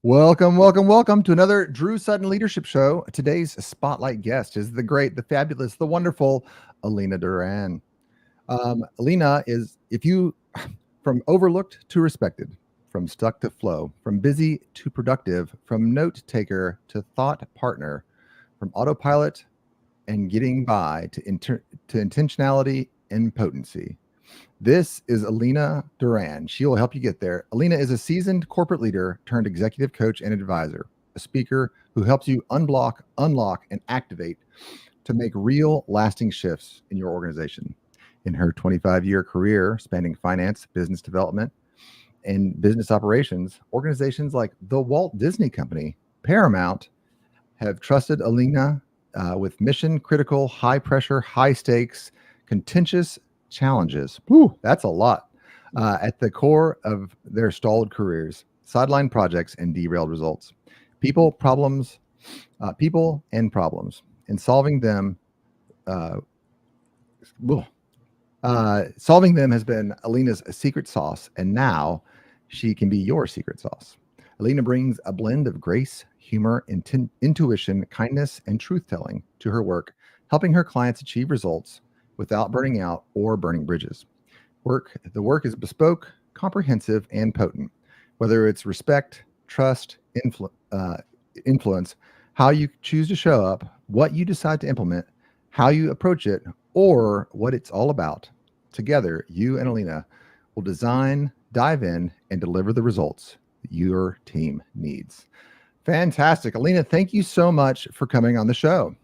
Welcome, welcome, welcome to another Drew Sutton Leadership Show. Today's spotlight guest is the great, the fabulous, the wonderful Alina Doran. Alina is, from overlooked to respected, from stuck to flow, from busy to productive, from note taker to thought partner, from autopilot and getting by to intentionality and potency. This is Alina Doran. She will help you get there. Alina is a seasoned corporate leader turned executive coach and advisor, a speaker who helps you unblock, unlock, and activate to make real lasting shifts in your organization. In her 25-year career spanning finance, business development, and business operations, organizations like the Walt Disney Co, Paramount, have trusted Alina with mission critical, high pressure, high stakes, contentious challenges. Whew, that's a lot. At the core of their stalled careers, sideline projects, and derailed results. People and problems. And solving them has been Alina's secret sauce, and now she can be your secret sauce. Alina brings a blend of grace, humor, intuition, kindness, and truth-telling to her work, helping her clients achieve results without burning out or burning bridges. The work is bespoke, comprehensive, and potent. Whether it's respect, trust, influence, how you choose to show up, what you decide to implement, how you approach it, or what it's all about. Together, you and Alina will design, dive in, and deliver the results your team needs. Fantastic. Alina, thank you so much for coming on the show.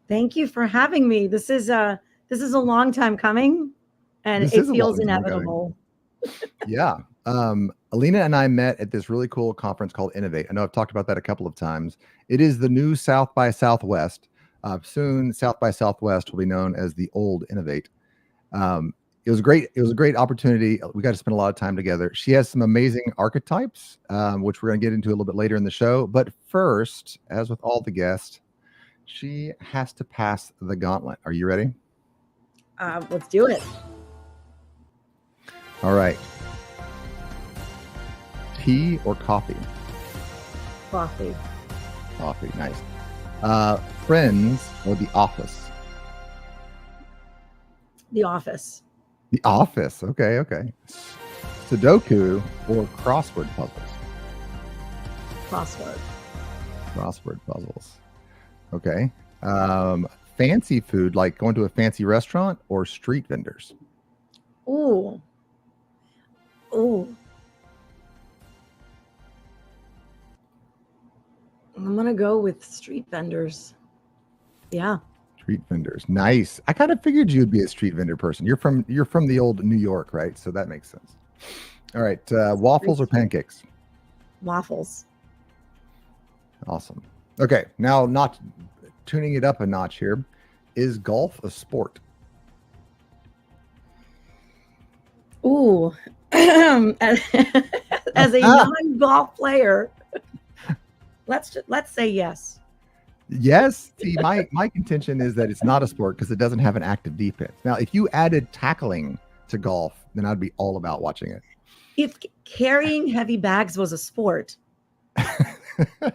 Thank you for having me. This is a long time coming, and it feels inevitable. Yeah. Alina and I met at this really cool conference called Innovate. I know I've talked about that a couple of times. It is the new South by Southwest. Soon, South by Southwest will be known as the old Innovate. It was great. It was a great opportunity. We got to spend a lot of time together. She has some amazing archetypes, which we're going to get into a little bit later in the show. But first, as with all the guests, she has to pass the gauntlet. Are you ready? Let's do it. All right. Tea or coffee? Coffee. Coffee. Nice. Friends or The Office? The Office. The Office. Okay. Sudoku or crossword puzzles? Crossword puzzles. Okay. Fancy food, like going to a fancy restaurant, or street vendors? Ooh. I'm going to go with street vendors. Yeah. Street vendors. Nice. I kind of figured you'd be a street vendor person. You're from the old New York, right? So that makes sense. All right. Waffles or pancakes? Waffles. Awesome. Okay. Now, not tuning it up a notch here. Is golf a sport? Ooh. As a non-golf player, let's say yes. Yes. See, my contention is that it's not a sport because it doesn't have an active defense. Now, if you added tackling to golf, then I'd be all about watching it. If carrying heavy bags was a sport,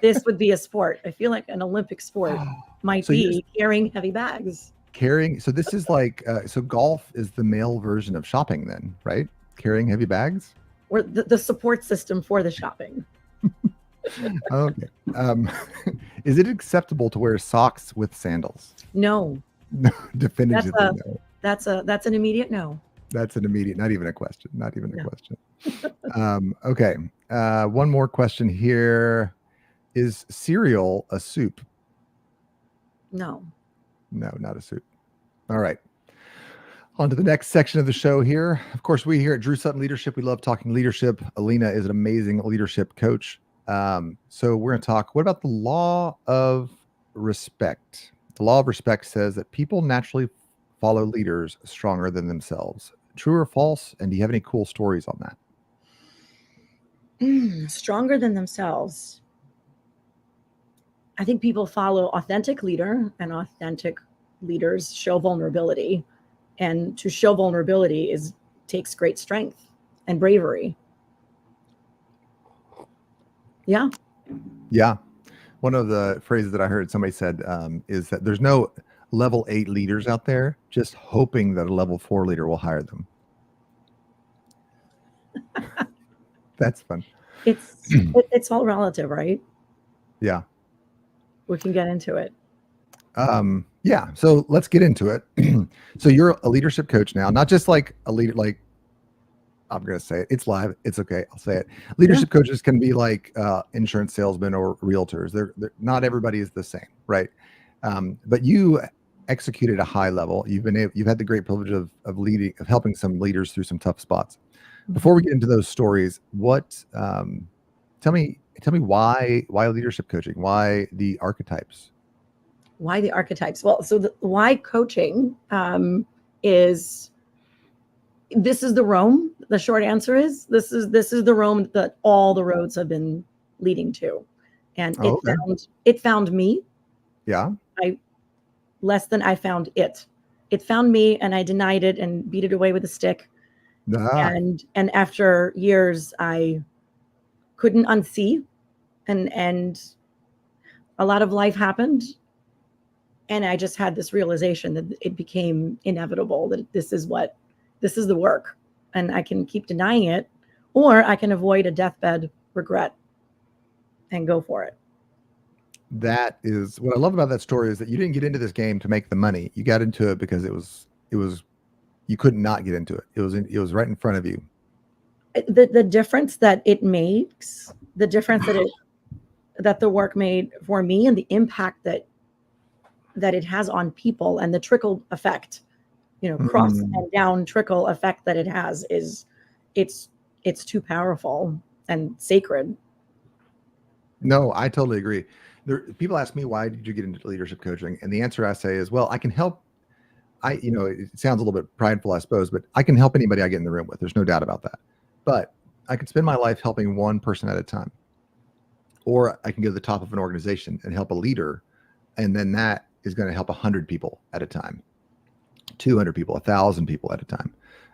this would be a sport. I feel like an Olympic sport might be carrying heavy bags. So this is like, so golf is the male version of shopping then, right? Carrying heavy bags? Or the support system for the shopping. Okay. Is it acceptable to wear socks with sandals? No. No, definitively no. That's an immediate no. That's an immediate, not even a question. Question. Okay. One more question here. Is cereal a soup? No. No, not a soup. All right. On to the next section of the show here. Of course, we here at Drew Sutton Leadership, we love talking leadership. Alina is an amazing leadership coach. So we're going to talk, what about the law of respect? The law of respect says that people naturally follow leaders stronger than themselves. True or false? And do you have any cool stories on that? Stronger than themselves. I think people follow authentic leader, and authentic leaders show vulnerability. And to show vulnerability takes great strength and bravery. Yeah. Yeah. One of the phrases that I heard somebody said is that there's no level 8 leaders out there just hoping that a level 4 leader will hire them. That's fun. It's all relative, right? Yeah. We can get into it. Yeah. So let's get into it. So you're a leadership coach now, not just like a leader, like I'm going to say it. It's live. It's okay. I'll say it. Leadership coaches can be like insurance salesmen or realtors. They're not everybody is the same, right? But you execute at a high level. You've had the great privilege of leading, of helping some leaders through some tough spots. Before we get into those stories, tell me why leadership coaching? Why the archetypes? Why the archetypes? Well, so why coaching is, this is the Rome. The short answer is this is the Rome that all the roads have been leading to, and it found me. Yeah. I found it. It found me, and I denied it and beat it away with a stick. And after years, I couldn't unsee, and a lot of life happened, and I just had this realization that it became inevitable that this is the work, and I can keep denying it, or I can avoid a deathbed regret and go for it. That is what I love about that story, is that you didn't get into this game to make the money. You got into it because it was you couldn't not get into it. It was right in front of you. The difference that it makes, the difference that the work made for me, and the impact that it has on people, and the trickle effect, cross and down trickle effect that it has, it's too powerful and sacred. No, I totally agree. People ask me, why did you get into leadership coaching? And the answer I say is, well, I can help. It sounds a little bit prideful, I suppose, but I can help anybody I get in the room with. There's no doubt about that. But I can spend my life helping one person at a time, or I can go to the top of an organization and help a leader, and then that is going to help 100 people at a time, 200 people, 1,000 people at a time.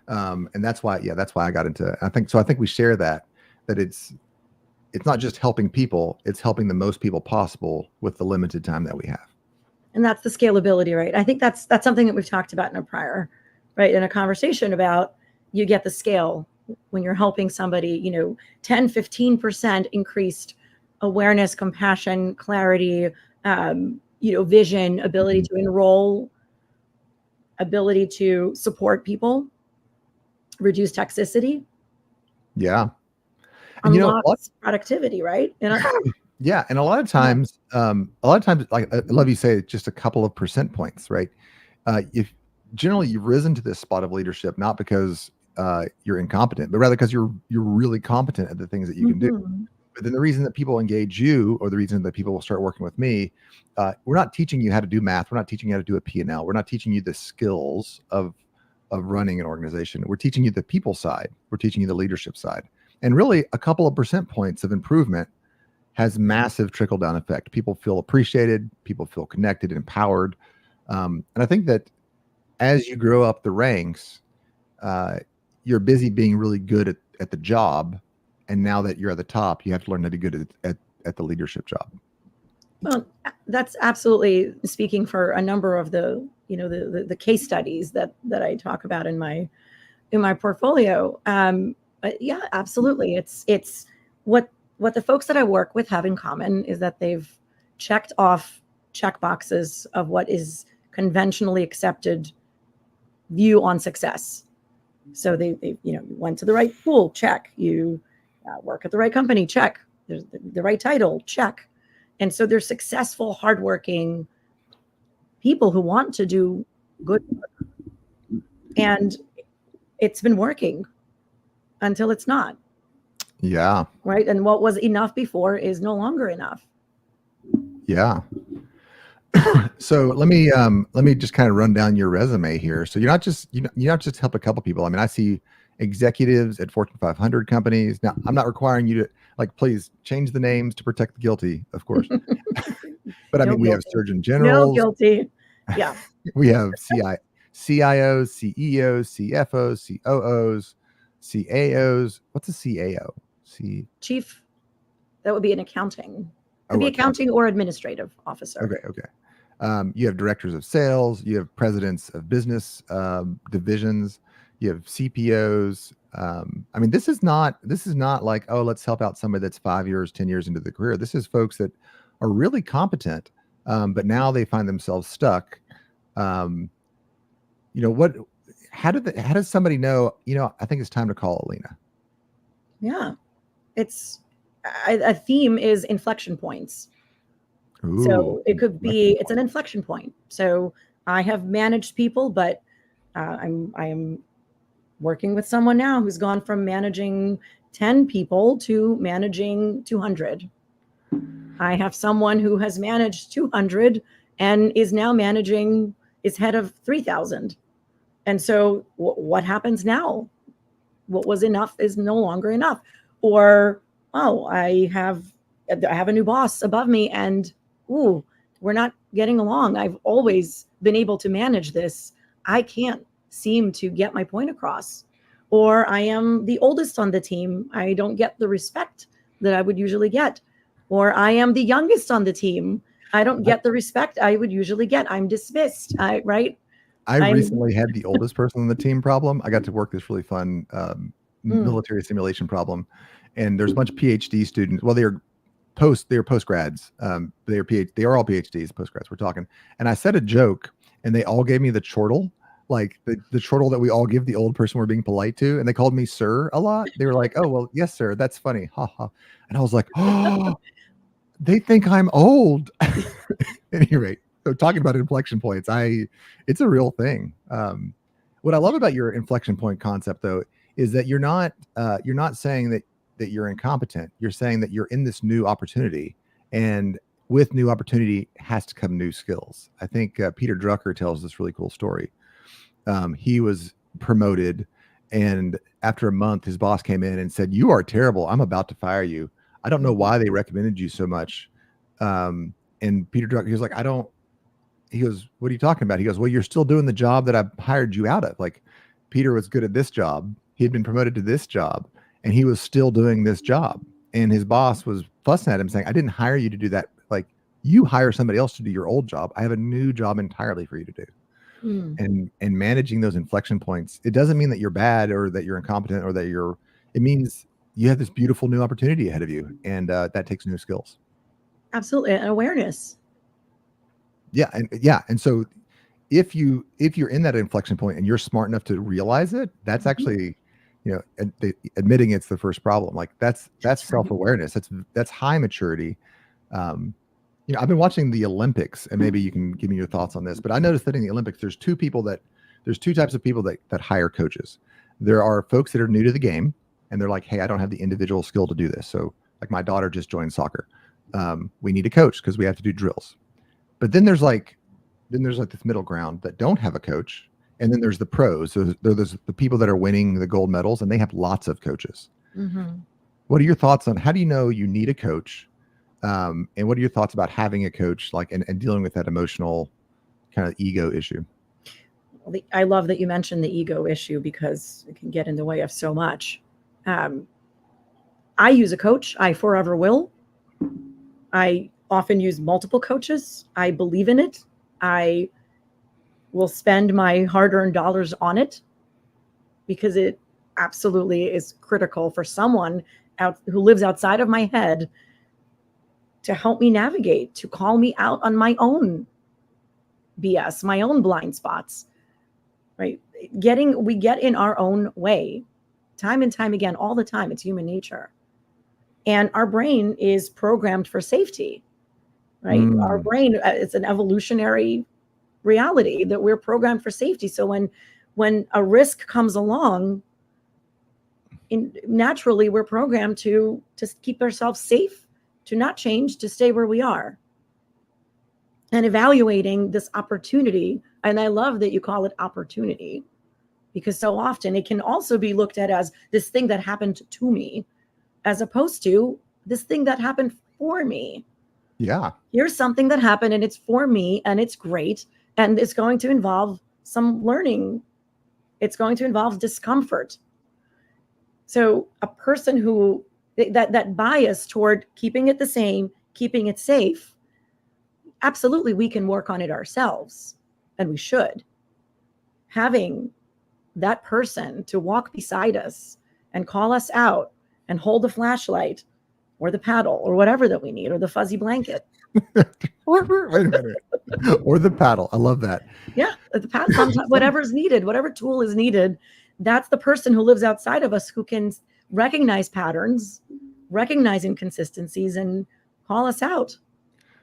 And that's why I got into it. I think we share that it's not just helping people, it's helping the most people possible with the limited time that we have. And that's the scalability, right? I think that's something that we've talked about in a conversation about, you get the scale when you're helping somebody, 10, 15% increased awareness, compassion, clarity, vision, ability to enroll, ability to support people, reduce toxicity. Yeah. And unlocks productivity, right? Yeah. And a lot of times, like I love you say just a couple of percent points, right? If generally you've risen to this spot of leadership, not because you're incompetent, but rather because you're really competent at the things that you can do. But then the reason that people engage you, or the reason that people will start working with me, we're not teaching you how to do math. We're not teaching you how to do a P&L. We're not teaching you the skills of running an organization. We're teaching you the people side. We're teaching you the leadership side. And really, a couple of percent points of improvement has massive trickle down effect. People feel appreciated. People feel connected and empowered. And I think that as you grow up the ranks, you're busy being really good at the job. And now that you're at the top, you have to learn how to be good at the leadership job. Well, that's absolutely speaking for a number of the case studies that I talk about in my portfolio. But yeah, absolutely. It's what the folks that I work with have in common is that they've checked off check boxes of what is conventionally accepted view on success. So they went to the right school, check. You work at the right company, check. There's the right title, check. And so they're successful, hardworking people who want to do good work. And it's been working until it's not. Yeah. Right. And what was enough before is no longer enough. Yeah. So let me just kind of run down your resume here. So you're not just help a couple people. I mean, I see executives at Fortune 500 companies. Now, I'm not requiring you to please change the names to protect the guilty, of course. But I mean, we have surgeon generals. No guilty. Yeah. We have CIOs, CEOs, CFOs, COOs, CAOs. What's a CAO? Chief That would be an accounting. Could Oh, be account. accounting or administrative officer. Okay. You have directors of sales, you have presidents of business divisions, you have CPOs. I mean, this is not like, oh, let's help out somebody that's 5 years, 10 years into the career. This is folks that are really competent, but now they find themselves stuck. What? How does somebody know? I think it's time to call Alina. Yeah, it's a theme is inflection points. Ooh, So it could be, it's an point. inflection point. So I have managed people, but I am working with someone now who's gone from managing 10 people to managing 200. I have someone who has managed 200 and is now is head of 3,000. And so what happens now? What was enough is no longer enough. Or, oh, I have a new boss above me, and ooh, we're not getting along. I've always been able to manage this. I can't seem to get my point across. Or I am the oldest on the team. I don't get the respect that I would usually get. Or I am the youngest on the team. I don't get the respect I would usually get. I'm dismissed, right? I recently had the oldest person on the team problem. I got to work this really fun military simulation problem, and there's a bunch of PhD students. Well, they're post grads. They are all PhDs, post grads. We're talking, and I said a joke, and they all gave me the chortle, like the chortle that we all give the old person we're being polite to, and they called me sir a lot. They were like, "Oh, well, yes, sir. That's funny." Ha ha. And I was like, "Oh, they think I'm old." At any rate, so talking about inflection points, it's a real thing. What I love about your inflection point concept, though, is that you're not saying that you're incompetent. You're saying that you're in this new opportunity, and with new opportunity has to come new skills. I think Peter Drucker tells this really cool story. He was promoted, and after a month, his boss came in and said, "You are terrible. I'm about to fire you. I don't know why they recommended you so much." And Peter Drucker, he was like, he goes, "What are you talking about?" He goes, "Well, you're still doing the job that I hired you out of. Like, Peter was good at this job. He had been promoted to this job, and he was still doing this job." And his boss was fussing at him saying, "I didn't hire you to do that. Like, you hire somebody else to do your old job. I have a new job entirely for you to do." And managing those inflection points, it doesn't mean that you're bad or that you're incompetent or that it means you have this beautiful new opportunity ahead of you. And that takes new skills. Absolutely. And awareness. Yeah. And so if you're in that inflection point and you're smart enough to realize it, that's actually, admitting it's the first problem. Like that's self-awareness. That's high maturity. I've been watching the Olympics, and maybe you can give me your thoughts on this, but I noticed that in the Olympics, there's two types of people that hire coaches. There are folks that are new to the game, and they're like, "Hey, I don't have the individual skill to do this." So like my daughter just joined soccer. We need a coach because we have to do drills. But then there's like this middle ground that don't have a coach. And then there's the pros. So there's the people that are winning the gold medals, and they have lots of coaches. What are your thoughts on how do you know you need a coach? And what are your thoughts about having a coach, like, and dealing with that emotional kind of ego issue? I love that you mentioned the ego issue because it can get in the way of so much. I use a coach. I forever will. I often use multiple coaches. I believe in it. I will spend my hard-earned dollars on it because it absolutely is critical for someone who lives outside of my head to help me navigate, to call me out on my own BS, my own blind spots, right? We get in our own way time and time again, all the time. It's human nature. And our brain is programmed for safety, right? Our brain, it's an evolutionary reality that we're programmed for safety. So when a risk comes along, naturally we're programmed to keep ourselves safe, to not change, to stay where we are. And evaluating this opportunity, and I love that you call it opportunity, because so often it can also be looked at as this thing that happened to me, as opposed to this thing that happened for me. Yeah. Here's something that happened and it's for me and it's great. And it's going to involve some learning. It's going to involve discomfort. So a person who that bias toward keeping it the same, keeping it safe, absolutely we can work on it ourselves, and we should. Having that person to walk beside us and call us out and hold the flashlight or the paddle or whatever that we need, or the fuzzy blanket. Wait a minute. Or the paddle. I love that. Yeah, the paddle, sometimes whatever's needed, whatever tool is needed, that's the person who lives outside of us who can recognize patterns, recognize inconsistencies, and call us out.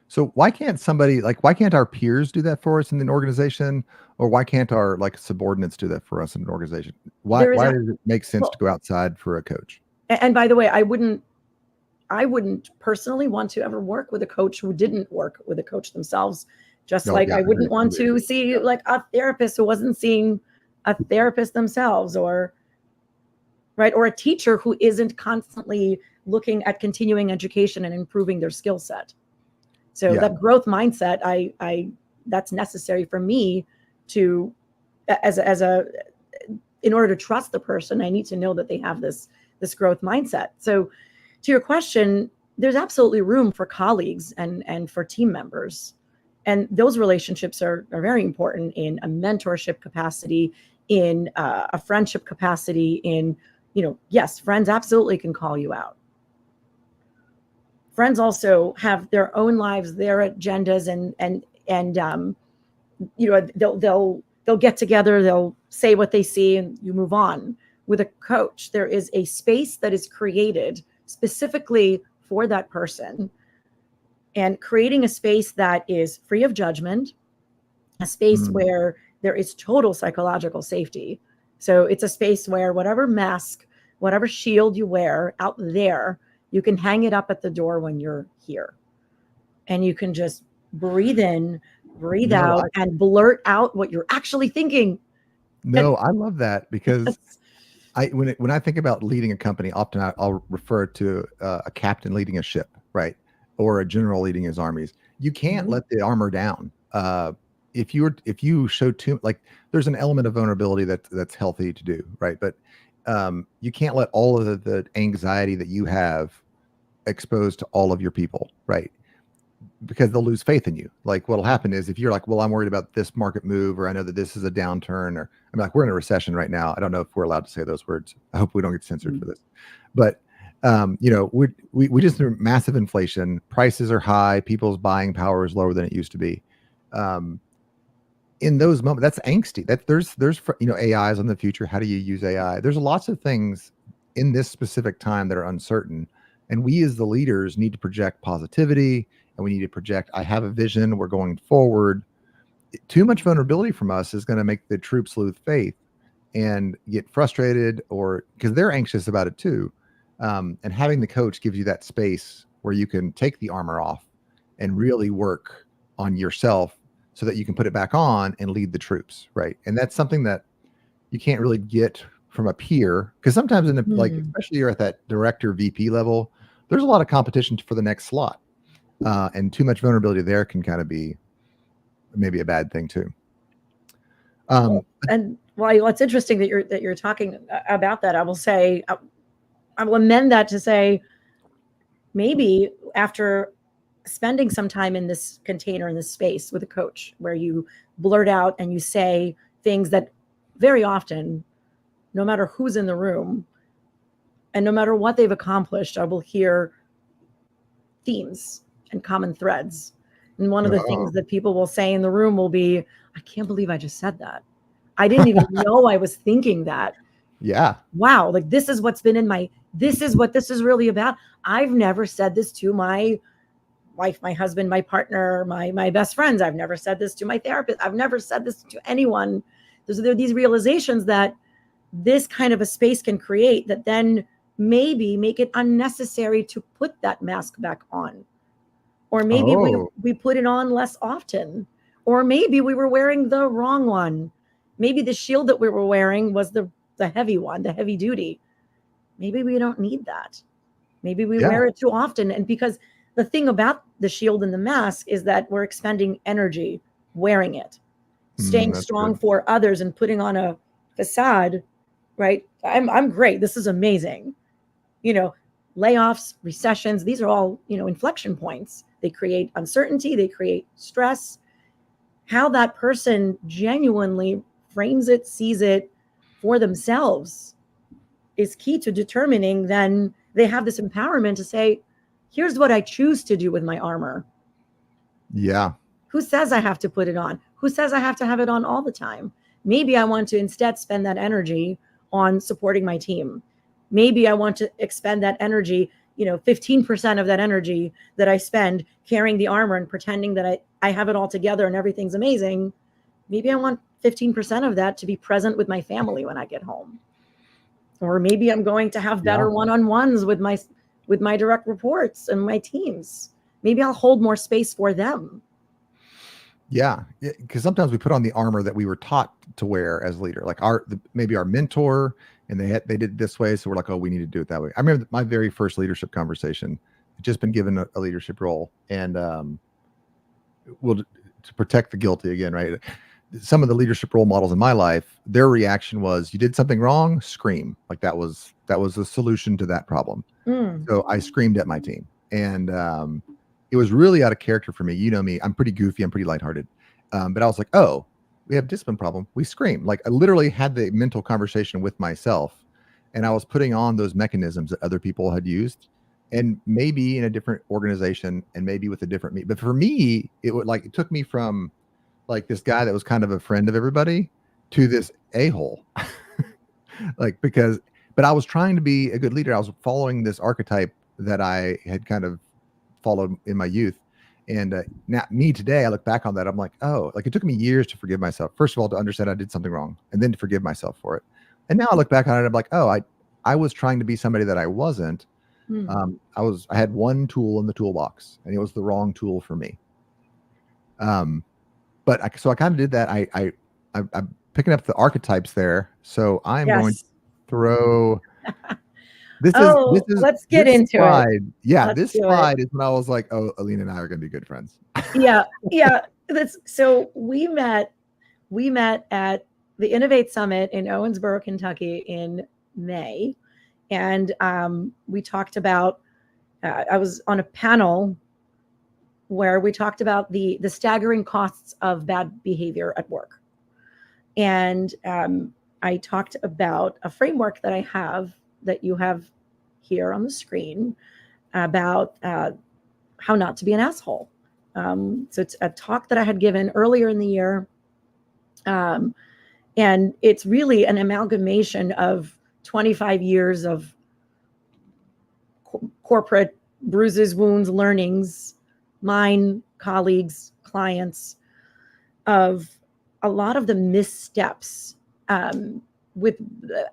So why can't somebody, like, why can't our peers do that for us in an organization, or why can't our like subordinates do that for us in an organization? Why does it make sense to go outside for a coach? And by the way, I wouldn't personally want to ever work with a coach who didn't work with a coach themselves. Just like I wouldn't want to see like a therapist who wasn't seeing a therapist themselves, or a teacher who isn't constantly looking at continuing education and improving their skill set. So that growth mindset, I that's necessary for me to, in order to trust the person, I need to know that they have this growth mindset. So to your question, there's absolutely room for colleagues and for team members. And those relationships are very important in a mentorship capacity, in a friendship capacity, in, yes, friends absolutely can call you out. Friends also have their own lives, their agendas, and they'll get together, they'll say what they see, and you move on. With a coach, there is a space that is created specifically for that person, and creating a space that is free of judgment, a space where there is total psychological safety. So it's a space where whatever mask, whatever shield you wear out there, you can hang it up at the door when you're here. And you can just breathe in, breathe out, and blurt out what you're actually thinking. No, I love that, because when I think about leading a company, often I'll refer to a captain leading a ship, right? Or a general leading his armies. You can't let the armor down. If you show too, like, there's an element of vulnerability that's healthy to do, right? But you can't let all of the anxiety that you have exposed to all of your people, right? Because they'll lose faith in you. Like, what'll happen is, if you're like, well, I'm worried about this market move, or I know that this is a downturn, or I'm like, we're in a recession right now. I don't know if we're allowed to say those words. I hope we don't get censored for this. But we just through massive inflation, prices are high, people's buying power is lower than it used to be. In those moments, that's angsty. That there's AIs on the future. How do you use AI? There's lots of things in this specific time that are uncertain, and we as the leaders need to project positivity, and we need to project, I have a vision, we're going forward. Too much vulnerability from us is going to make the troops lose faith and get frustrated, or because they're anxious about it too. And having the coach gives you that space where you can take the armor off and really work on yourself, so that you can put it back on and lead the troops, right? And that's something that you can't really get from a peer, because sometimes like, especially you're at that director VP level, there's a lot of competition for the next slot, and too much vulnerability there can kind of be maybe a bad thing too. And while it's interesting that you're talking about that, I will say, I will amend that to say, maybe after spending some time in this container, in this space with a coach, where you blurt out and you say things that very often, no matter who's in the room and no matter what they've accomplished, I will hear themes and common threads. And one of the things that people will say in the room will be, I can't believe I just said that. I didn't even know I was thinking that. Yeah. Wow. Like, this is what's been in this is what this is really about. I've never said this to my wife, my husband, my partner, my best friends. I've never said this to my therapist. I've never said this to anyone. There are these realizations that this kind of a space can create, that then maybe make it unnecessary to put that mask back on. Or maybe we put it on less often. Or maybe we were wearing the wrong one. Maybe the shield that we were wearing was the heavy one, the heavy duty. Maybe we don't need that. Maybe we wear it too often. And because the thing about the shield and the mask is that we're expending energy wearing it, staying strong for others and putting on a facade, right? I'm great. This is amazing. layoffs, recessions, these are all, inflection points. They create uncertainty, they create stress. How that person genuinely frames it, sees it for themselves is key to determining. Then they have this empowerment to say, here's what I choose to do with my armor. Yeah. Who says I have to put it on? Who says I have to have it on all the time? Maybe I want to instead spend that energy on supporting my team. Maybe I want to expend that energy, 15% of that energy that I spend carrying the armor and pretending that I have it all together and everything's amazing. Maybe I want 15% of that to be present with my family when I get home. Or maybe I'm going to have better one-on-ones with my direct reports and my teams. Maybe I'll hold more space for them. Yeah, because sometimes we put on the armor that we were taught to wear as leader, like maybe our mentor, and they did it this way, so we're like, oh, we need to do it that way. I remember my very first leadership conversation. I'd just been given a leadership role, and to protect the guilty again, right? Some of the leadership role models in my life, their reaction was, you did something wrong, scream. Like that was the solution to that problem. So I screamed at my team, and it was really out of character for me. You know me, I'm pretty goofy, I'm pretty lighthearted. But I was like, oh, we have a discipline problem. We scream. Like I literally had the mental conversation with myself, and I was putting on those mechanisms that other people had used, and maybe in a different organization and maybe with a different me. But for me, it took me from like this guy that was kind of a friend of everybody to this a-hole. But I was trying to be a good leader. I was following this archetype that I had kind of followed in my youth. And now me today, I look back on that. I'm like, oh, like it took me years to forgive myself. First of all, to understand I did something wrong, and then to forgive myself for it. And now I look back on it, I'm like, oh, I was trying to be somebody that I wasn't. I had one tool in the toolbox, and it was the wrong tool for me. So I kind of did that. I'm picking up the archetypes there. So I'm going to throw. Let's get into it. Yeah, this slide is when I was like, oh, Alina and I are going to be good friends. Yeah. So we met at the Innovate Summit in Owensboro, Kentucky in May. And we talked about, I was on a panel where we talked about the staggering costs of bad behavior at work. And I talked about a framework that I have that you have here on the screen about how not to be an asshole. So it's a talk that I had given earlier in the year. And it's really an amalgamation of 25 years of corporate bruises, wounds, learnings, mine, colleagues, clients, of a lot of the missteps with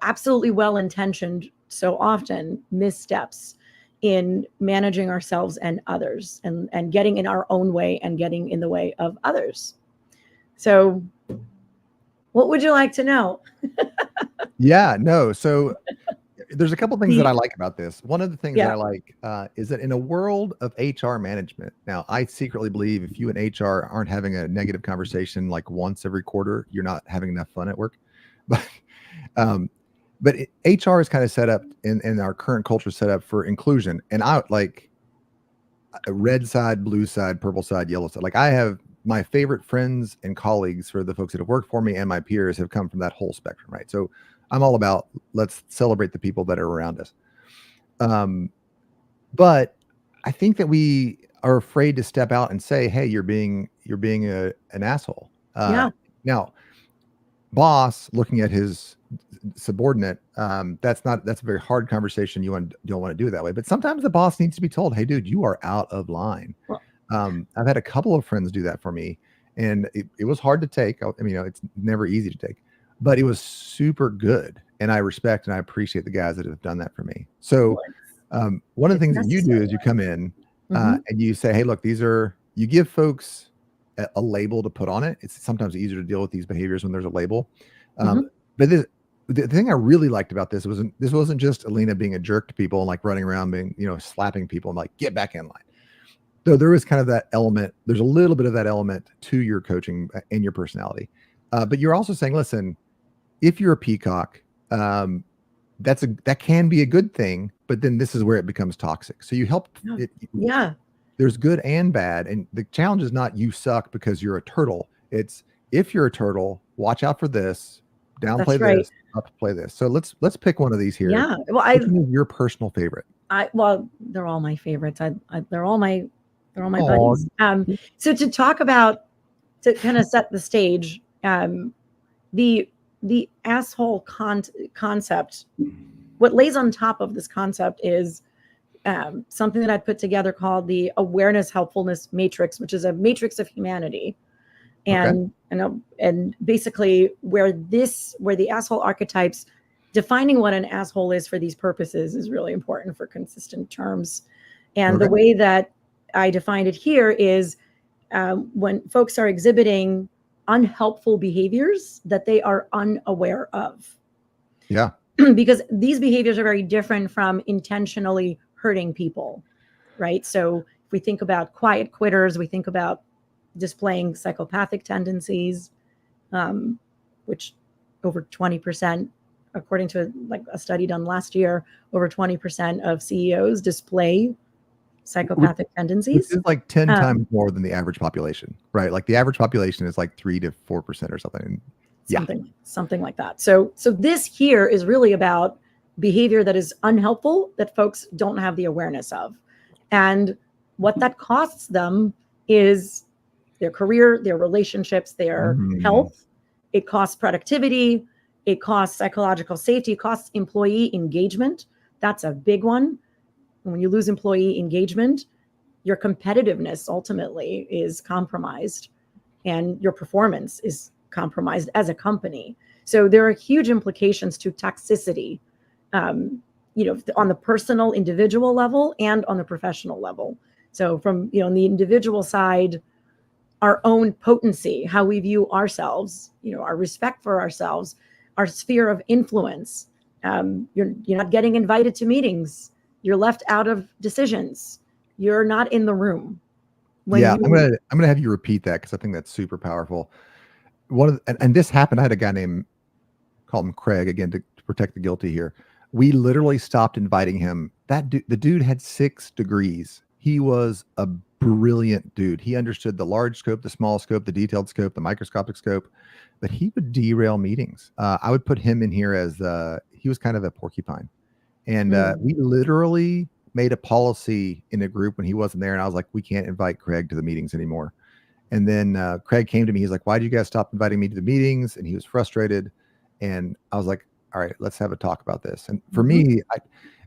absolutely well-intentioned, so often missteps in managing ourselves and others, and getting in our own way and getting in the way of others. So what would you like to know? So there's a couple things that I like about this. One of the things that I like is that in a world of HR management, now I secretly believe if you and HR aren't having a negative conversation like once every quarter, you're not having enough fun at work. But HR is kind of set up in our current culture set up for inclusion. And I like a red side, blue side, purple side, yellow side. Like I have my favorite friends and colleagues for the folks that have worked for me, and my peers have come from that whole spectrum, right? So I'm all about, let's celebrate the people that are around us. But I think that we are afraid to step out and say, hey, you're being an asshole. Now, boss looking at his subordinate, that's a very hard conversation. You don't want to do it that way. But sometimes the boss needs to be told, hey, dude, you are out of line. I've had a couple of friends do that for me, and it was hard to take. I mean, it's never easy to take, but it was super good. And I respect and I appreciate the guys that have done that for me. So one of the things that you do is you come in and you say, hey, look, you give folks a label to put on it. It's sometimes easier to deal with these behaviors when there's a label. But the thing I really liked about this wasn't just Alina being a jerk to people and like running around being, slapping people and like, get back in line. Though there is kind of that element, there's a little bit of that element to your coaching and your personality. But you're also saying, listen, if you're a peacock, that can be a good thing, but then this is where it becomes toxic. So you help it. Yeah. There's good and bad. And the challenge is not you suck because you're a turtle. It's if you're a turtle, watch out for this, That's downplay right. this, upplay this. So let's pick one of these here. Yeah. Well, Which one is your personal favorite? well, they're all my favorites. They're all my Aw. buddies. So to talk about, to kind of set the stage, the asshole concept, what lays on top of this concept is something that I put together called the awareness helpfulness matrix, which is a matrix of humanity. And and basically where the asshole archetypes, defining what an asshole is for these purposes is really important for consistent terms. And the way that I defined it here is when folks are exhibiting unhelpful behaviors that they are unaware of. Yeah. Because these behaviors are very different from intentionally hurting people, right? So if we think about quiet quitters, we think about displaying psychopathic tendencies, which over 20%, according to like a study done last year, over 20% of CEOs display psychopathic tendencies. Which is like 10 times more than the average population, right? Like the average population is like 3 to 4% or something. Something like that. So this here is really about behavior that is unhelpful that folks don't have the awareness of. And what that costs them is their career, their relationships, their health. It costs productivity. It costs psychological safety. It costs employee engagement. That's a big one. And when you lose employee engagement, your competitiveness ultimately is compromised and your performance is compromised as a company. So there are huge implications to toxicity, on the personal individual level and on the professional level. So from, on the individual side, our own potency, how we view ourselves, our respect for ourselves, our sphere of influence. You're not getting invited to meetings. You're left out of decisions. You're not in the room. I'm gonna have you repeat that because I think that's super powerful. And this happened. I had a guy called him Craig, again to protect the guilty here. We literally stopped inviting him. The dude had 6 degrees. He was a brilliant dude. He understood the large scope, the small scope, the detailed scope, the microscopic scope, but he would derail meetings. I would put him in here as he was kind of a porcupine. And we literally made a policy in a group when he wasn't there. And I was like, we can't invite Craig to the meetings anymore. And then Craig came to me. He's like, why did you guys stop inviting me to the meetings? And he was frustrated. And I was like, all right, let's have a talk about this. And for me,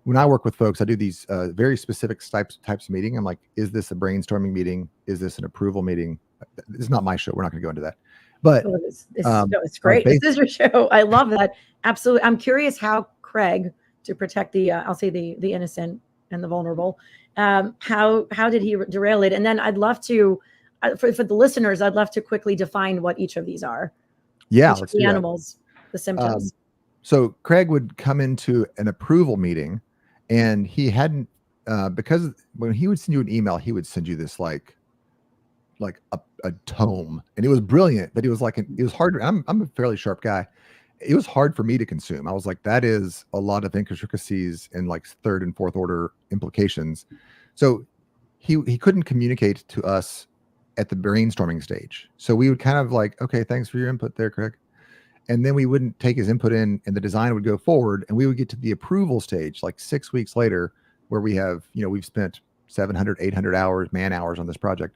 when I work with folks, I do these very specific types of meeting. I'm like, is this a brainstorming meeting? Is this an approval meeting? This is not my show. We're not going to go into that. But it's great. This is your show. I love that. Absolutely. I'm curious how Craig, to protect the, I'll say the innocent and the vulnerable, how did he derail it? And then I'd love to, for the listeners, I'd love to quickly define what each of these are. Yeah. Let's do the animals, the symptoms. So Craig would come into an approval meeting and he hadn't, because when he would send you an email, he would send you this like a tome, and it was brilliant, but it was hard. I'm a fairly sharp guy. It was hard for me to consume. I was like, that is a lot of intricacies and like 3rd and 4th order implications. So he couldn't communicate to us at the brainstorming stage. So we would kind of like, okay, thanks for your input there, Craig. And then we wouldn't take his input in, and the design would go forward, and we would get to the approval stage like 6 weeks later, where we have, we've spent 700, 800 hours, man hours on this project.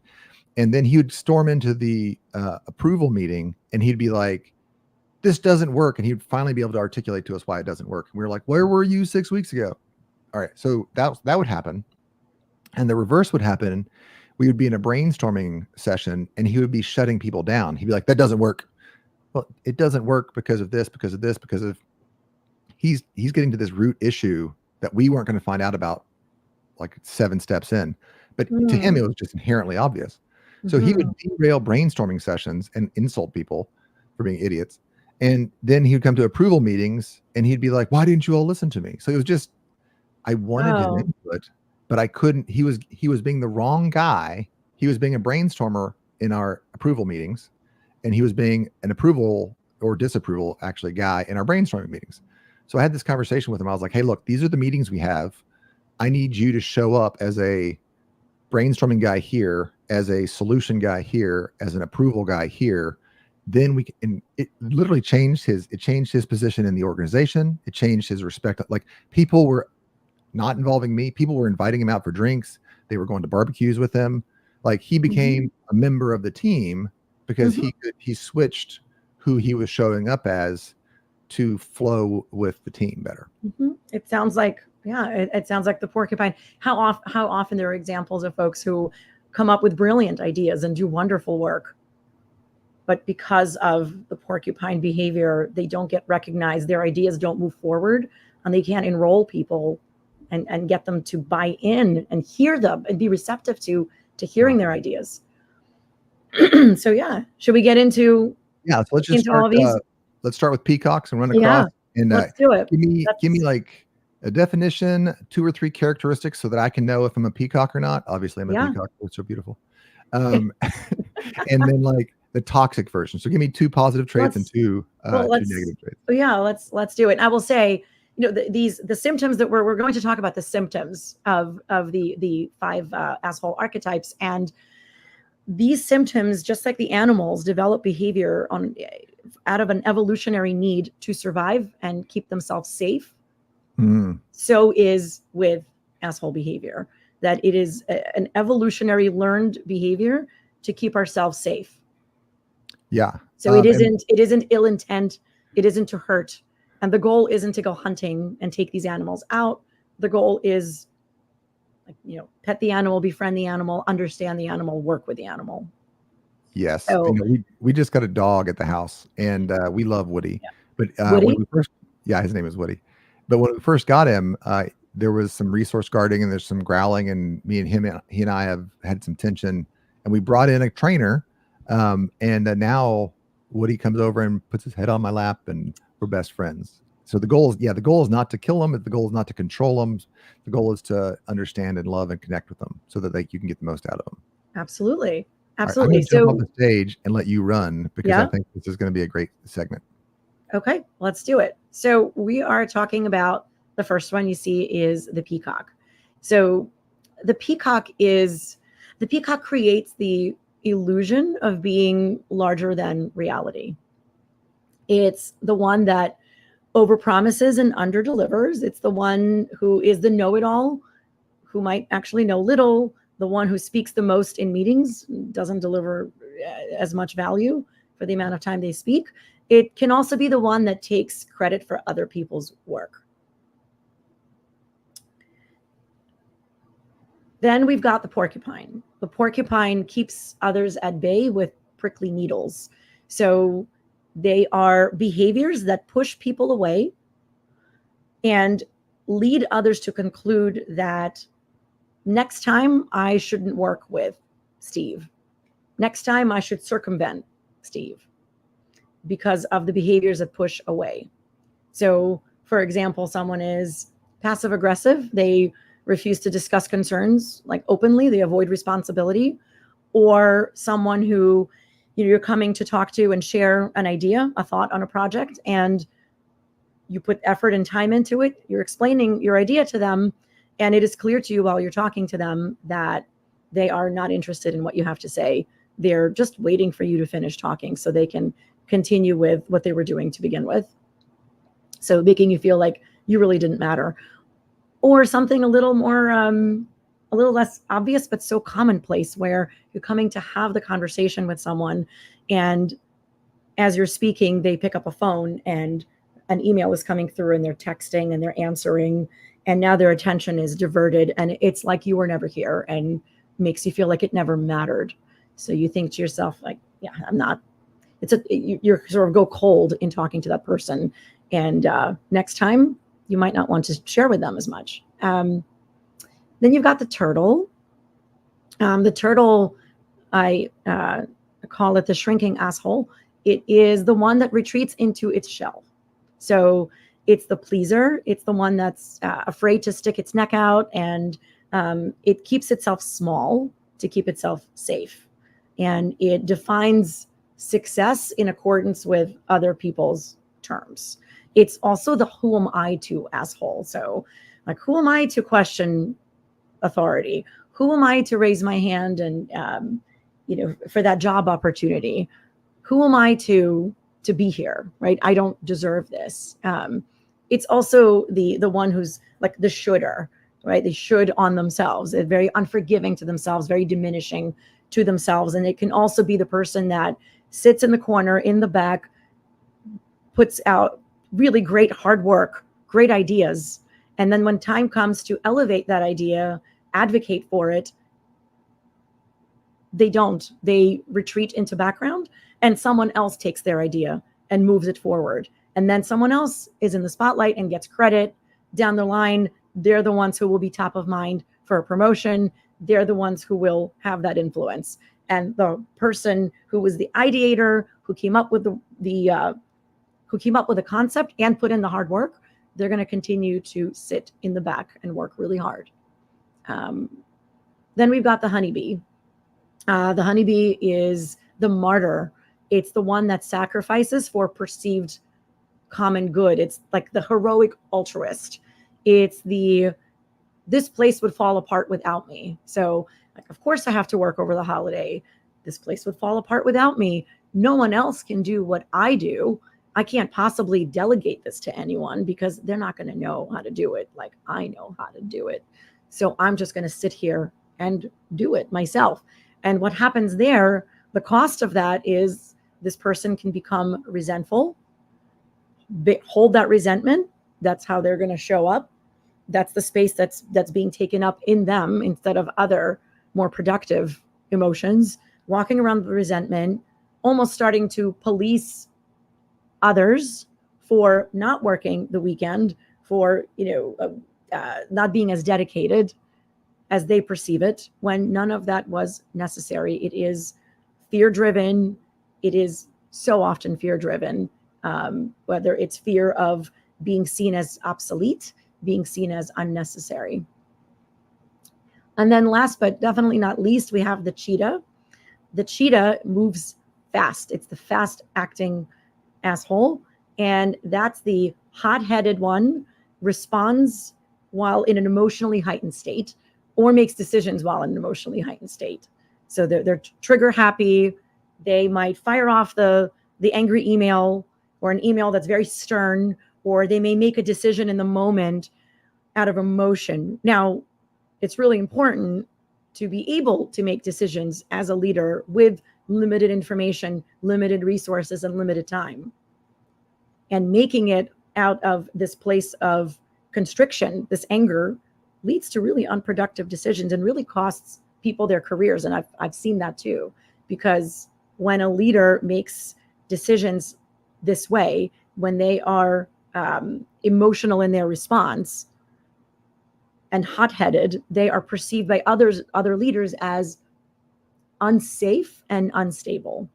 And then he would storm into the approval meeting and he'd be like, this doesn't work. And he'd finally be able to articulate to us why it doesn't work. And we were like, where were you 6 weeks ago? All right. So that would happen. And the reverse would happen. We would be in a brainstorming session and he would be shutting people down. He'd be like, that doesn't work. Well, it doesn't work because of this, because of this, because of he's getting to this root issue that we weren't going to find out about like 7 steps in. But to him, it was just inherently obvious. So he would derail brainstorming sessions and insult people for being idiots. And then he would come to approval meetings and he'd be like, why didn't you all listen to me? So it was just, I wanted his input, but I couldn't. He was being the wrong guy. He was being a brainstormer in our approval meetings, and he was being an approval or disapproval actually guy in our brainstorming meetings. So I had this conversation with him. I was like, hey, look, these are the meetings we have. I need you to show up as a brainstorming guy here, as a solution guy here, as an approval guy here. Then we can, and it literally changed his position in the organization. It changed his respect. Like, people were not involving me. People were inviting him out for drinks. They were going to barbecues with him. Like, he became a member of the team because he switched who he was showing up as to flow with the team better. It sounds like, it sounds like the porcupine. How often there are examples of folks who come up with brilliant ideas and do wonderful work, but because of the porcupine behavior, they don't get recognized. Their ideas don't move forward, and they can't enroll people and get them to buy in and hear them and be receptive to hearing their ideas. So yeah, should we get into so let's just start, all these? Let's start with peacocks and run across. And let's do it. Give me like a definition, 2 or 3 characteristics, so that I can know if I'm a peacock or not. Obviously, I'm a peacock. It's so beautiful. And then like the toxic version. So give me 2 positive traits and 2 negative traits. Yeah, let's do it. And I will say, the symptoms that we're going to talk about, the symptoms of the 5 asshole archetypes, and these symptoms, just like the animals, develop behavior out of an evolutionary need to survive and keep themselves safe. So is with asshole behavior, that it is an evolutionary learned behavior to keep ourselves safe. Yeah. So it isn't ill intent. It isn't to hurt. And the goal isn't to go hunting and take these animals out. The goal is, pet the animal, befriend the animal, understand the animal, work with the animal. Yes. So, we just got a dog at the house, and we love Woody. But Woody? When we first, his name is Woody. But when we first got him, there was some resource guarding and there's some growling, and he and I have had some tension, and we brought in a trainer. And now Woody comes over and puts his head on my lap, and we're best friends. So the goal is not to kill them. The goal is not to control them. The goal is to understand and love and connect with them so that you can get the most out of them. Absolutely. Right, I'm going to jump on the stage and let you run, because I think this is going to be a great segment. Okay, let's do it. So we are talking about, the first one you see is the peacock. So the peacock creates the illusion of being larger than reality. It's the one that overpromises and underdelivers. It's the one who is the know-it-all, who might actually know little, the one who speaks the most in meetings, doesn't deliver as much value for the amount of time they speak. It can also be the one that takes credit for other people's work. Then we've got the porcupine. The porcupine keeps others at bay with prickly needles. So they are behaviors that push people away and lead others to conclude that next time I shouldn't work with Steve. Next time I should circumvent Steve, because of the behaviors that push away. So, for example, someone is passive aggressive. They refuse to discuss concerns like openly. They avoid responsibility. Or someone who, you're coming to talk to and share an idea, a thought on a project, and you put effort and time into it. You're explaining your idea to them, and it is clear to you while you're talking to them that they are not interested in what you have to say. They're just waiting for you to finish talking so they can continue with what they were doing to begin with. So making you feel like you really didn't matter. Or something a little more, a little less obvious, but so commonplace, where you're coming to have the conversation with someone, and as you're speaking, they pick up a phone and an email is coming through and they're texting and they're answering, and now their attention is diverted, and it's like you were never here and makes you feel like it never mattered. So you think to yourself, like, yeah, I'm not. You sort of go cold in talking to that person, and next time you might not want to share with them as much. Then you've got the turtle. The turtle, I call it the shrinking asshole. It is the one that retreats into its shell. So it's the pleaser. It's the one that's afraid to stick its neck out, and it keeps itself small to keep itself safe. And it defines success in accordance with other people's terms. It's also the who am I to asshole. So like, who am I to question authority? Who am I to raise my hand and, for that job opportunity? Who am I to be here, right? I don't deserve this. It's also the one who's like the shoulder, right? They should on themselves. They're very unforgiving to themselves, very diminishing to themselves. And it can also be the person that sits in the corner, in the back, puts out really great hard work, great ideas. And then when time comes to elevate that idea, advocate for it, they don't. They retreat into background, and someone else takes their idea and moves it forward. And then someone else is in the spotlight and gets credit down the line. They're the ones who will be top of mind for a promotion. They're the ones who will have that influence. And the person who was the ideator, who came up with who came up with a concept and put in the hard work, they're going to continue to sit in the back and work really hard. Then we've got the honeybee. The honeybee is the martyr. It's the one that sacrifices for perceived common good. It's like the heroic altruist. It's this place would fall apart without me. So, like, of course I have to work over the holiday. This place would fall apart without me. No one else can do what I do. I can't possibly delegate this to anyone because they're not going to know how to do it like I know how to do it. So I'm just going to sit here and do it myself. And what happens there, the cost of that is this person can become resentful, hold that resentment. That's how they're going to show up. That's the space that's being taken up in them instead of other more productive emotions, walking around with resentment, almost starting to police others for not working the weekend, for not being as dedicated as they perceive it, when none of that was necessary. It is fear-driven. It is so often fear-driven, whether it's fear of being seen as obsolete, being seen as unnecessary. And then last but definitely not least, we have the cheetah. The cheetah moves fast. It's the fast-acting asshole. And that's the hot-headed one, responds while in an emotionally heightened state, or makes decisions while in an emotionally heightened state. So they're trigger happy. They might fire off the angry email, or an email that's very stern, or they may make a decision in the moment out of emotion. Now, it's really important to be able to make decisions as a leader with limited information, limited resources, and limited time. And making it out of this place of constriction, this anger, leads to really unproductive decisions and really costs people their careers. And I've seen that too, because when a leader makes decisions this way, when they are emotional in their response and hot-headed, they are perceived by other leaders as unsafe and unstable.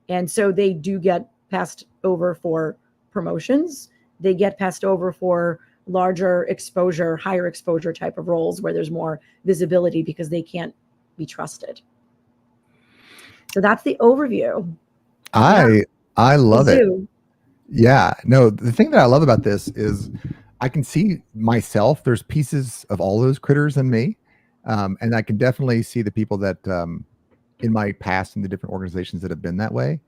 And so they do get passed over for promotions. They get passed over for larger exposure, higher exposure type of roles where there's more visibility because they can't be trusted. So that's the overview. I love it. Yeah. No, the thing that I love about this is I can see myself. There's pieces of all those critters in me. And I can definitely see the people that in my past in the different organizations that have been that way.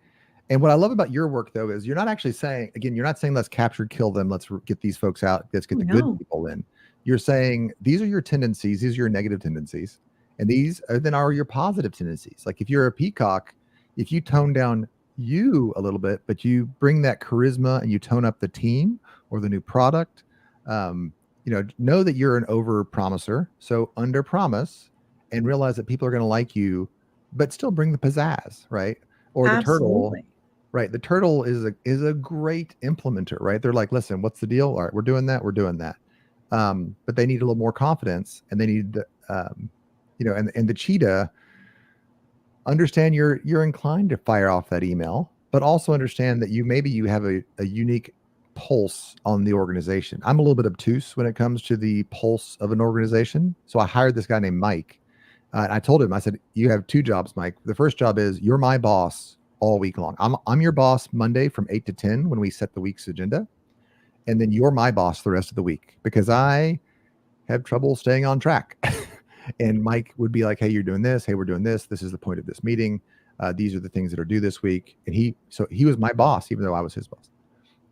And what I love about your work, though, is you're not actually saying, again, you're not saying let's capture, kill them. Let's get these folks out. Let's get the good people in. You're saying these are your tendencies. These are your negative tendencies. And these then are your positive tendencies. Like if you're a peacock, if you tone down you a little bit, but you bring that charisma and you tone up the team or the new product, know that you're an over promiser. So under promise and realize that people are going to like you, but still bring the pizzazz, right? Or the turtle. Right. The turtle is a great implementer, right? They're like, listen, what's the deal? All right, we're doing that. But they need a little more confidence, and they need and the cheetah, understand you're inclined to fire off that email, but also understand that you have a unique pulse on the organization. I'm a little bit obtuse when it comes to the pulse of an organization. So I hired this guy named Mike. And I told him, I said, you have two jobs, Mike. The first job is you're my boss all week long. I'm your boss Monday from 8 to 10 when we set the week's agenda. and then you're my boss the rest of the week because I have trouble staying on track. And Mike would be like, hey, you're doing this. Hey, we're doing this. This is the point of this meeting. These are the things that are due this week. And he was my boss, even though I was his boss.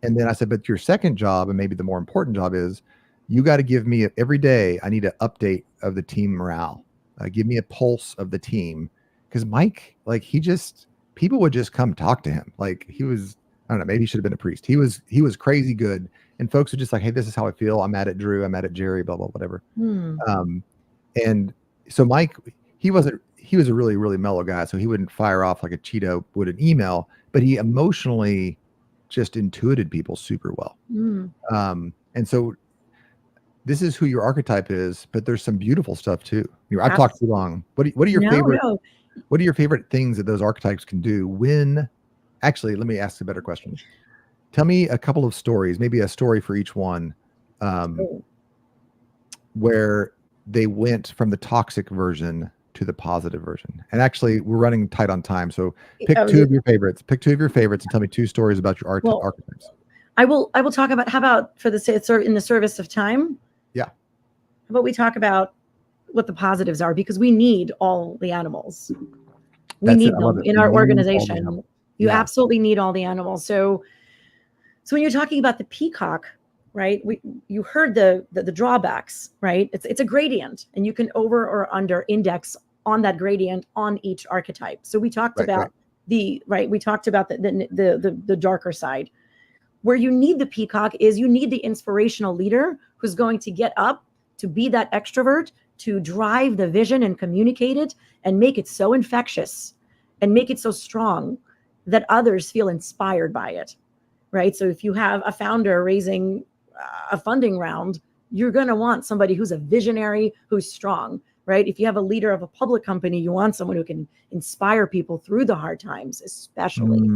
And then I said, but your second job, and maybe the more important job, is you got to give me every day. I need an update of the team morale. Give me a pulse of the team. Because Mike, like, people would just come talk to him. Like, he was, I don't know, maybe he should have been a priest. He was crazy good. And folks were just like, hey, this is how I feel. I'm mad at Drew. I'm mad at Jerry, blah, blah, whatever. And so Mike, he was a really, really mellow guy. So he wouldn't fire off like a Cheeto would an email, but he emotionally just intuited people super well. And so this is who your archetype is, but there's some beautiful stuff too. I've talked too long. What are your what are your favorite things that those archetypes can do when, actually, let me ask a better question. Tell me a couple of stories, maybe a story for each one, where they went from the toxic version to the positive version. And actually, we're running tight on time. So pick two of your favorites. Pick two of your favorites and tell me two stories about your archetypes. I will talk about, how about for in the service of time? Yeah. How about we talk about what the positives are, because we need all the animals. We need them in our organization. You absolutely need all the animals. So when you're talking about the peacock, right? You heard the drawbacks, right? It's a gradient, and you can over or under index on that gradient on each archetype. So we talked about the darker side. Where you need the peacock is you need the inspirational leader who's going to get up to be that extrovert, to drive the vision and communicate it and make it so infectious and make it so strong that others feel inspired by it, right? So if you have a founder raising a funding round, you're going to want somebody who's a visionary, who's strong, right? If you have a leader of a public company, you want someone who can inspire people through the hard times, especially.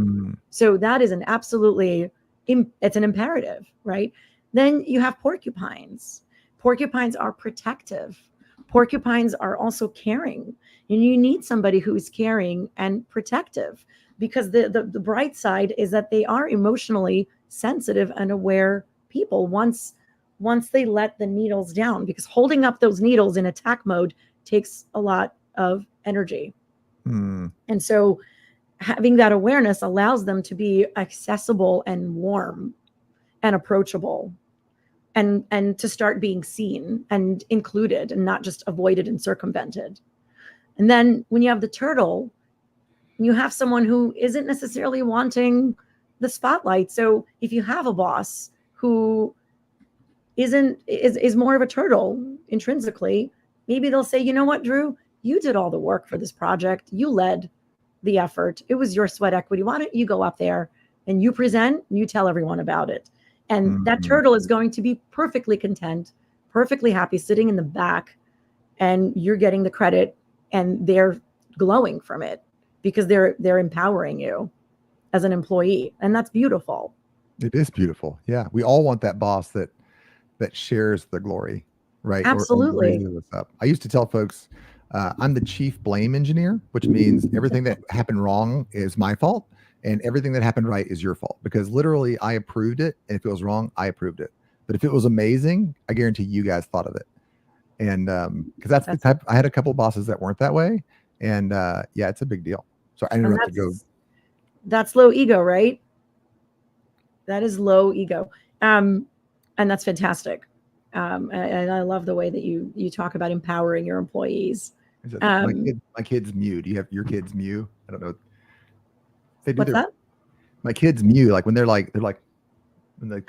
So that is it's an imperative, right? Then you have porcupines. Porcupines are protective. Porcupines are also caring. And you need somebody who is caring and protective, because the bright side is that they are emotionally sensitive and aware people once they let the needles down, because holding up those needles in attack mode takes a lot of energy. And so having that awareness allows them to be accessible and warm and approachable, and to start being seen and included and not just avoided and circumvented. And then when you have the turtle, you have someone who isn't necessarily wanting the spotlight. So if you have a boss who is more of a turtle intrinsically, maybe they'll say, you know what, Drew, you did all the work for this project. You led the effort. It was your sweat equity. Why don't you go up there and you present, and you tell everyone about it? And that turtle is going to be perfectly content, perfectly happy, sitting in the back, and you're getting the credit, and they're glowing from it because they're empowering you as an employee. And that's beautiful. It is beautiful. Yeah. We all want that boss that shares the glory, right? Absolutely. Or us up. I used to tell folks, I'm the chief blame engineer, which means everything that happened wrong is my fault, and everything that happened right is your fault, because literally I approved it. And if it was wrong, I approved it. But if it was amazing, I guarantee you guys thought of it. And because that's the type, I had a couple of bosses that weren't that way. And yeah, it's a big deal. So I interrupted. That's low ego, right? That is low ego. And that's fantastic. And I love the way that you talk about empowering your employees. My kids mew. Do you have your kids mew? I don't know. What's that? My kids mew, like when they're like when they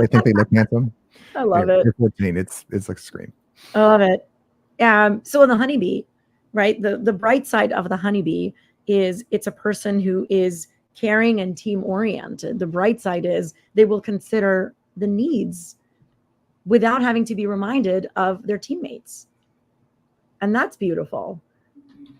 think they look handsome. I love it. They're 14. It's like a scream. I love it. So in the honeybee, right? The bright side of the honeybee is it's a person who is caring and team oriented. The bright side is they will consider the needs without having to be reminded of their teammates. And that's beautiful,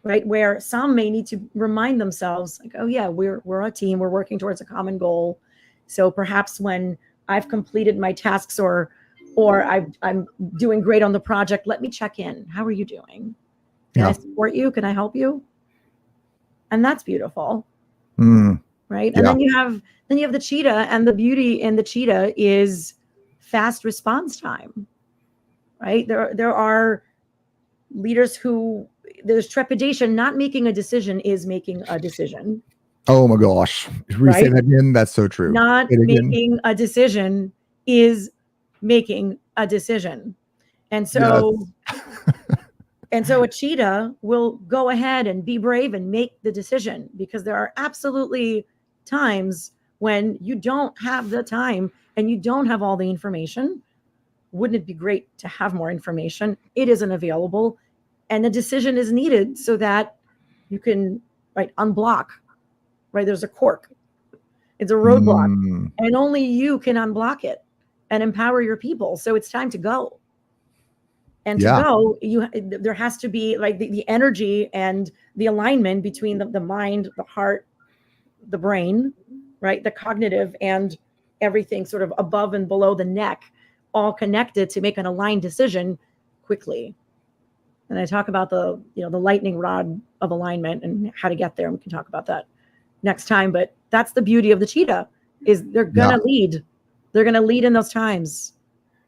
right? Where some may need to remind themselves, like, oh yeah, we're a team, we're working towards a common goal. So perhaps when I've completed my tasks or I'm doing great on the project, let me check in. How are you doing? Can I support you? Can I help you? And that's beautiful. Right. And then you have the cheetah, and the beauty in the cheetah is fast response time, right? There are leaders who there's trepidation. Not making a decision is making a decision. Oh my gosh. Right? Say that again. That's so true. Not making a decision is making a decision. And so, Yes. and so a cheetah will go ahead and be brave and make the decision, because there are absolutely times when you don't have the time and you don't have all the information. Wouldn't it be great to have more information? It isn't available, and a decision is needed so that you can, right, unblock, right? There's a cork. It's a roadblock, and only you can unblock it and empower your people. So it's time to go. And to go, there has to be like the energy and the alignment between the mind, the heart, the brain, right? The cognitive and everything sort of above and below the neck, all connected to make an aligned decision quickly. And I talk about the lightning rod of alignment and how to get there. And we can talk about that next time. But that's the beauty of the cheetah, is they're going to lead. They're going to lead in those times.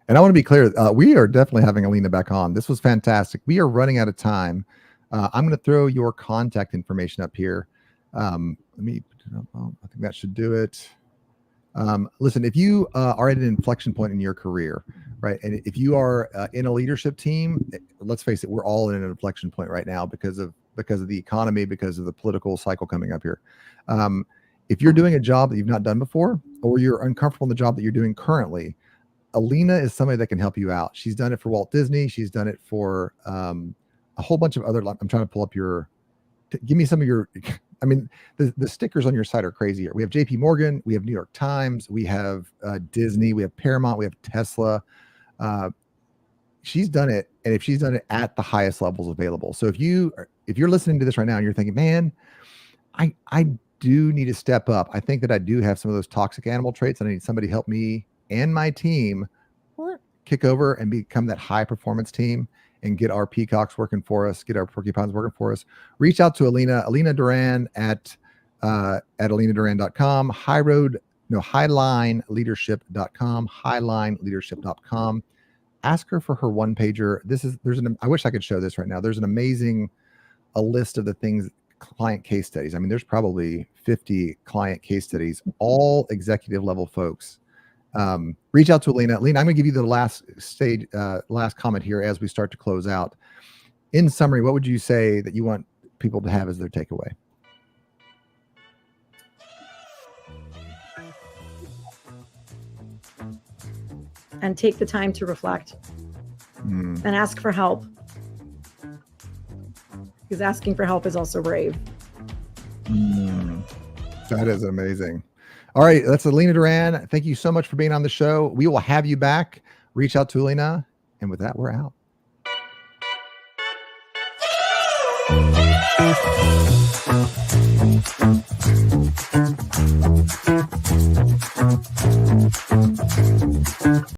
And I want to be clear, we are definitely having Alina back on. This was fantastic. We are running out of time. I'm going to throw your contact information up here. Let me put it up. Oh, I think that should do it. Listen, if you are at an inflection point in your career, right, and if you are in a leadership team, let's face it, we're all in an inflection point right now because of the economy, because of the political cycle coming up here. If you're doing a job that you've not done before, or you're uncomfortable in the job that you're doing currently, Alina is somebody that can help you out. She's done it for Walt Disney. She's done it for a whole bunch of other. I'm trying to pull up give me some of your. I mean, the stickers on your site are crazy here. We have JP Morgan, we have New York Times, we have Disney, we have Paramount, we have Tesla. She's done it, and if she's done it at the highest levels available. So if you're listening to this right now and you're thinking, man, I do need to step up. I think that I do have some of those toxic animal traits, and I need somebody to help me and my team kick over and become that high performance team and get our peacocks working for us, get our porcupines working for us. Reach out to Alina Doran at alinadoran.com, highlineleadership.com. Ask her for her one pager. I wish I could show this right now. There's an amazing list of the things, client case studies. I mean, there's probably 50 client case studies, all executive level folks. Reach out to Alina. Alina, I'm going to give you the last comment here as we start to close out. In summary, what would you say that you want people to have as their takeaway? And take the time to reflect and ask for help, because asking for help is also brave. That is amazing. All right, that's Alina Doran. Thank you so much for being on the show. We will have you back. Reach out to Alina. And with that, we're out.